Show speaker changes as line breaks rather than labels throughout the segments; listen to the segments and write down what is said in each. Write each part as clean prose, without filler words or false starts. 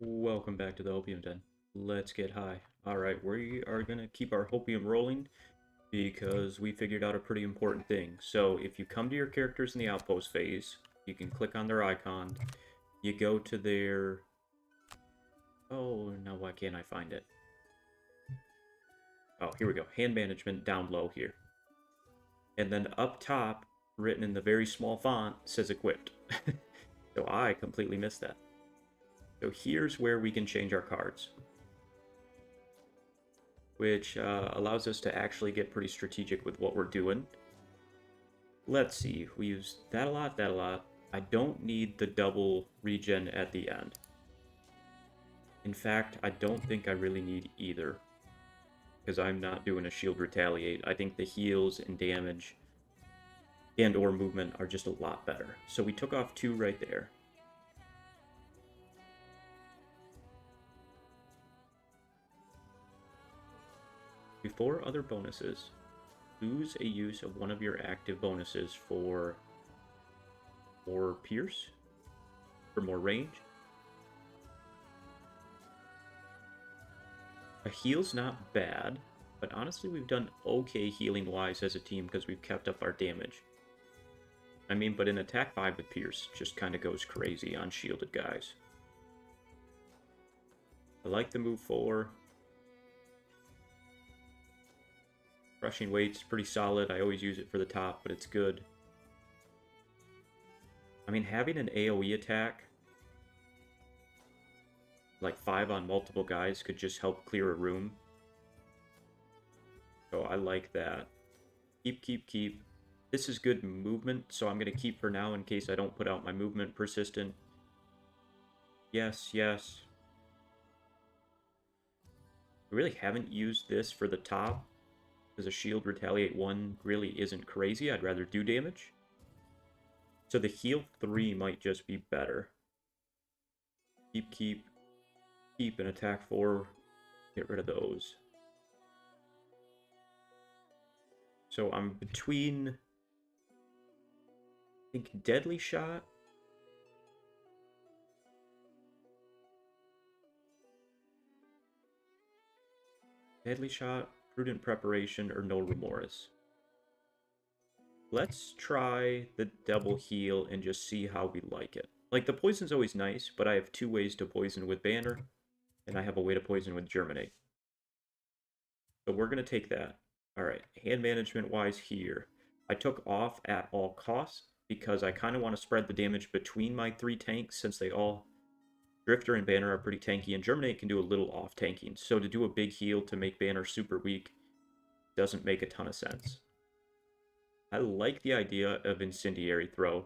Welcome back to the Opium Den. Let's get high. Alright, we are going to keep our Hopium rolling because we figured out a pretty important thing. So if you come to your characters in the outpost phase, you can click on their icon, you go to their... Oh, no, why can't I find it? Oh, here we go. Hand management down low here. And then up top, written in the very small font, says equipped. So I completely missed that. So here's where we can change our cards, which allows us to actually get pretty strategic with what we're doing. Let's see, we use that a lot, that a lot. I don't need the double regen at the end. In fact, I don't think I really need either, because I'm not doing a shield retaliate. I think the heals and damage and or movement are just a lot better. So we took off 2 right there. Before other bonuses, lose a use of one of your active bonuses for more pierce, for more range. A heal's not bad, but honestly we've done okay healing-wise as a team because we've kept up our damage. I mean, but an attack 5 with pierce just kind of goes crazy on shielded guys. I like the move 4. Crushing weight's pretty solid. I always use it for the top, but it's good. I mean, having an AoE attack, like 5 on multiple guys, could just help clear a room. So I like that. Keep. This is good movement, so I'm going to keep for now in case I don't put out my movement persistent. Yes. I really haven't used this for the top, because a shield retaliate 1 really isn't crazy. I'd rather do damage. So the heal 3 might just be better. Keep, and attack 4. Get rid of those. So I'm between, I think, Deadly Shot. Deadly Shot, Prudent Preparation, or No Remorse. Let's try the double heal and just see how we like it. Like, the poison's always nice, but I have 2 ways to poison with Banner, and I have a way to poison with Germinate. So we're going to take that. Alright, hand management-wise here. I took off at all costs because I kind of want to spread the damage between my 3 tanks since they all... Drifter and Banner are pretty tanky, and Germinate can do a little off-tanking. So to do a big heal to make Banner super weak doesn't make a ton of sense. I like the idea of Incendiary Throw.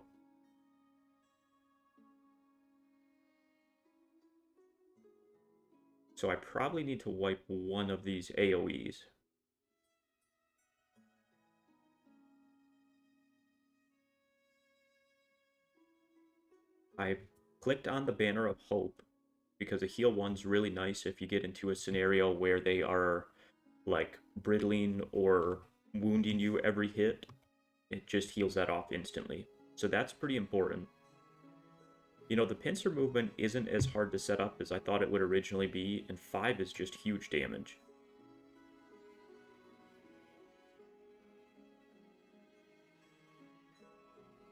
So I probably need to wipe one of these AoEs. I clicked on the Banner of Hope because a heal 1's really nice if you get into a scenario where they are like brittling or wounding you every hit. It just heals that off instantly. So that's pretty important. You know, the pincer movement isn't as hard to set up as I thought it would originally be, and 5 is just huge damage.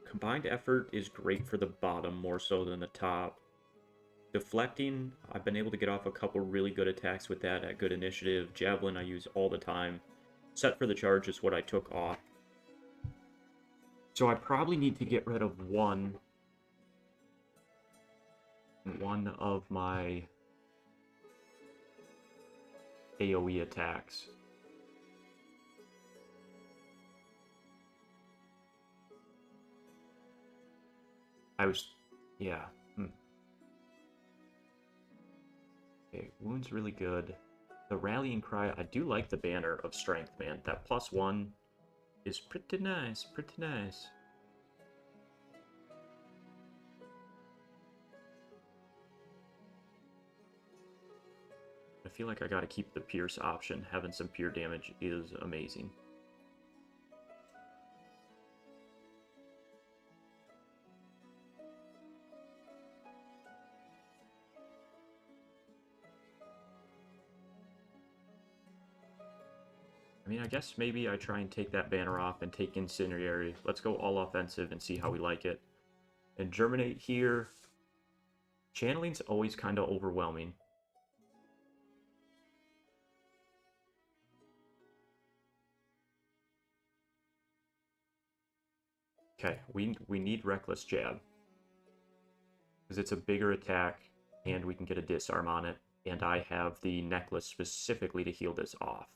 Combined effort is great for the bottom more so than the top. Deflecting, I've been able to get off a couple really good attacks with that at good initiative. Javelin I use all the time. Set for the charge is what I took off. So I probably need to get rid of one of my AoE attacks. Yeah. Okay, wound's really good. The rallying cry, I do like the banner of strength, man. That +1 is pretty nice, pretty nice. I feel like I gotta keep the pierce option. Having some pure damage is amazing. mean, I guess maybe I try and take that banner off and take Incendiary. Let's go all offensive and see how we like it. And Germinate here. Channeling's always kind of overwhelming. Okay, we need Reckless Jab. Because it's a bigger attack, and we can get a disarm on it. And I have the necklace specifically to heal this off.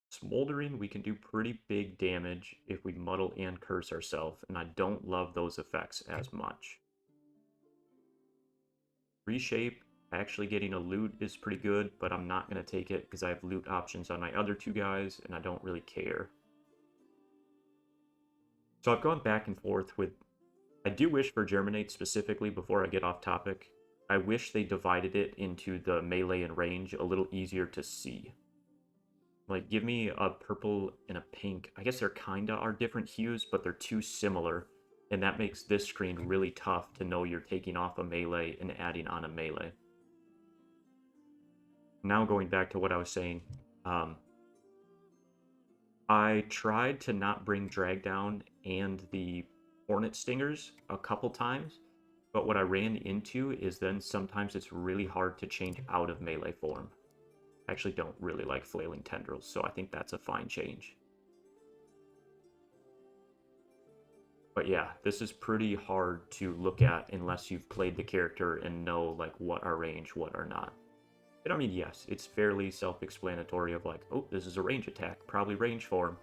Smoldering, we can do pretty big damage if we muddle and curse ourselves, and I don't love those effects as much. Reshape, actually getting a loot is pretty good, but I'm not going to take it because I have loot options on my other two guys, and I don't really care. So I've gone back and forth with... I do wish for Germinate specifically, before I get off topic, I wish they divided it into the melee and range a little easier to see. Like, give me a purple and a pink. I guess they're kinda are different hues, but they're too similar. And that makes this screen really tough to know you're taking off a melee and adding on a melee. Now going back to what I was saying. I tried to not bring Drag Down and the Hornet Stingers a couple times. But what I ran into is then sometimes it's really hard to change out of melee form. I actually don't really like Flailing Tendrils, so I think that's a fine change. But yeah, this is pretty hard to look at unless you've played the character and know like what are range, what are not. And I mean, yes, it's fairly self-explanatory of like, oh, this is a range attack, probably range form.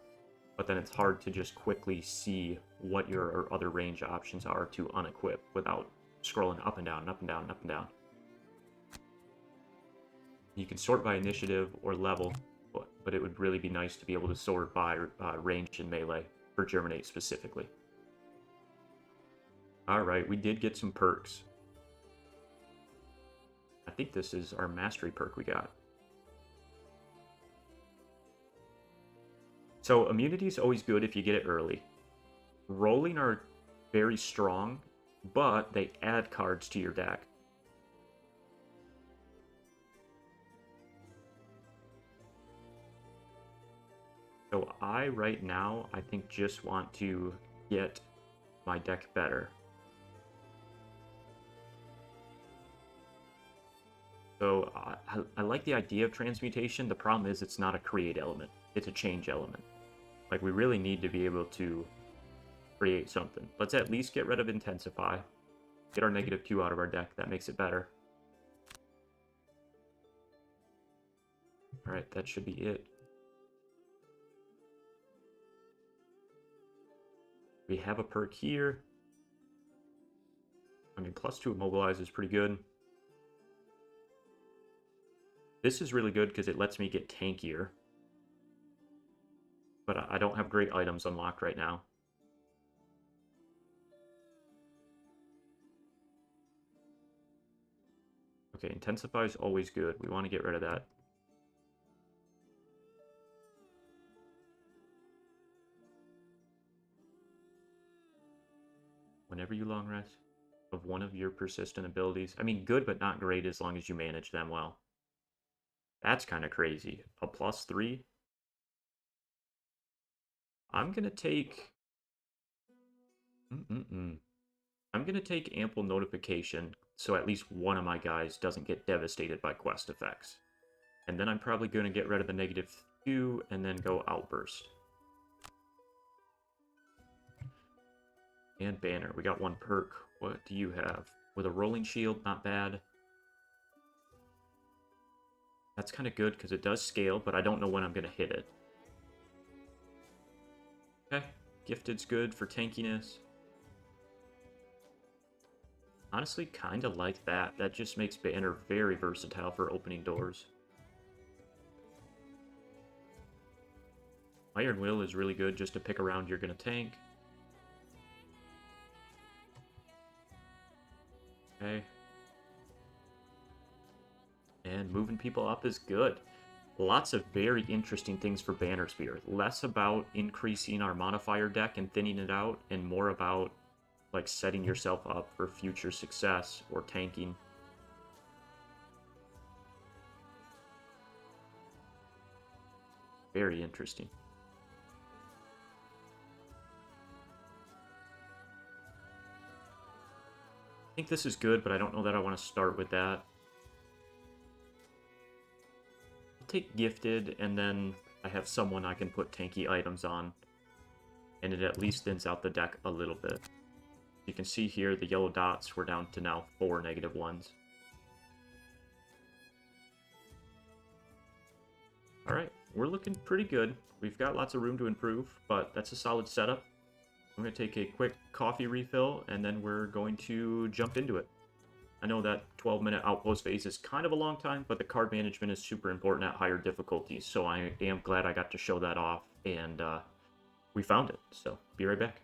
But then it's hard to just quickly see what your other range options are to unequip without scrolling up and down, and up and down, and up and down. You can sort by initiative or level, but it would really be nice to be able to sort by range and melee for Germinate specifically. Alright, we did get some perks. I think this is our mastery perk we got. So immunity is always good if you get it early. Rolling are very strong, but they add cards to your deck. So I, right now, I think just want to get my deck better. So I like the idea of transmutation. The problem is it's not a create element. It's a change element. Like, we really need to be able to create something. Let's at least get rid of Intensify. Get our -2 out of our deck. That makes it better. Alright, that should be it. We have a perk here. I mean, +2 Immobilize is pretty good. This is really good because it lets me get tankier. But I don't have great items unlocked right now. Okay, Intensify is always good. We want to get rid of that. Whenever you long rest of one of your persistent abilities. I mean, good but not great as long as you manage them well. That's kind of crazy. A +3? I'm going to take... I'm going to take Ample Notification so at least one of my guys doesn't get devastated by quest effects. And then I'm probably going to get rid of the -2 and then go Outburst. And Banner. We got one perk. What do you have? With a Rolling Shield, not bad. That's kind of good because it does scale, but I don't know when I'm going to hit it. Okay. Gifted's good for tankiness. Honestly, kind of like that. That just makes Banner very versatile for opening doors. Iron Will is really good just to pick around you're going to tank. Okay. And moving people up is good. Lots of very interesting things for Banner Spear. Less about increasing our modifier deck and thinning it out, and more about like setting yourself up for future success or tanking. Very interesting. I think this is good, but I don't know that I want to start with that. I'll take gifted, and then I have someone I can put tanky items on, and it at least thins out the deck a little bit. You can see here the yellow dots, we're down to now 4 negative ones. Alright, we're looking pretty good. We've got lots of room to improve, but that's a solid setup. I'm going to take a quick coffee refill, and then we're going to jump into it. I know that 12-minute outpost phase is kind of a long time, but the card management is super important at higher difficulties, so I am glad I got to show that off, and we found it. So, be right back.